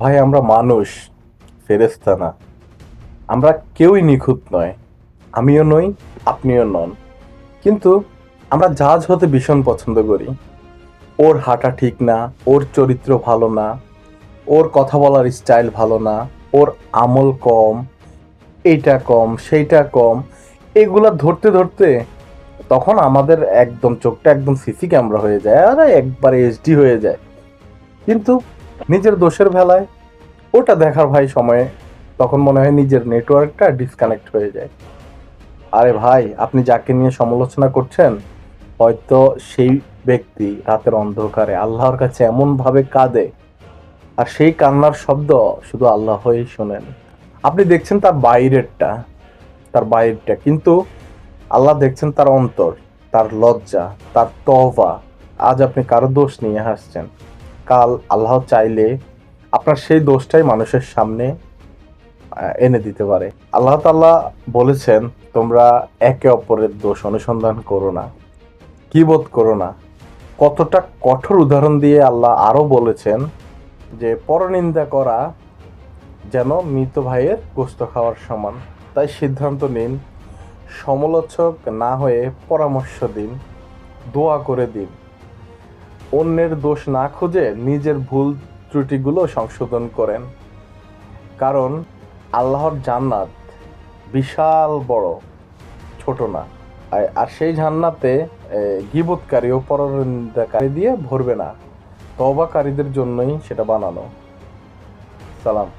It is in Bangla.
ভাই আমরা মানুষ, ফেরেশতা না। আমরা কেউই নিখুঁত নয়। আমিও নই, আপনিও নন। কিন্তু আমরা জাজ হতে ভীষণ পছন্দ করি। ওর হাঁটা ঠিক না, ওর চরিত্র ভালো না, ওর কথা বলার স্টাইল ভালো না, ওর আমল কম, এইটা কম, সেইটা কম। এগুলা ধরতে ধরতে তখন আমাদের একদম চোখটা একদম সিসি ক্যামেরা হয়ে যায়, আরে একবারে এইচডি হয়ে যায়। কিন্তু নিজের দোষের বেলায় ওটা দেখার ভাই সময়ে তখন মনে হয় নিজের নেটওয়ার্কটা ডিসকানেক্ট হয়ে যায়। আরে ভাই, আপনি যাকে নিয়ে সমালোচনা করছেন হয়তো সেই ব্যক্তি রাতের অন্ধকারে আল্লাহর কাছে এমন ভাবে কাঁদে, আর সেই কান্নার শব্দ শুধু আল্লাহই শোনেন। আপনি দেখছেন তার বাইরেরটা, কিন্তু আল্লাহ দেখছেন তার অন্তর, তার লজ্জা, তার তওবা। আজ আপনি কারো দোষ নিয়ে হাসছেন, কাল আল্লাহ চাইলে আপনার সেই দোষটাই মানুষের সামনে এনে দিতে পারে। আল্লাহ তাআলা বলেছেন, তোমরা একে অপরের দোষ অনুসন্ধান করো না, কিবত করো না। কতটা কঠোর উদাহরণ দিয়ে আল্লাহ আরো বলেছেন যে পরনিন্দা করা যেন মৃত ভাইয়ের গোশত খাওয়ার সমান। তাই সিদ্ধান্ত নিন, সমালোচক না হয়ে পরামর্শ দিন, দোয়া করে দিন। অন্যের দোষ না খুঁজে নিজের ভুল ত্রুটিগুলো সংশোধন করেন। কারণ আল্লাহর জান্নাত বিশাল বড়, ছোট না। আর সেই জান্নাতে গীবতকারী ও পরনিন্দাকারী দিয়ে ভরবে না, তওবাকারীদের জন্যই সেটা বানানো। সালাম।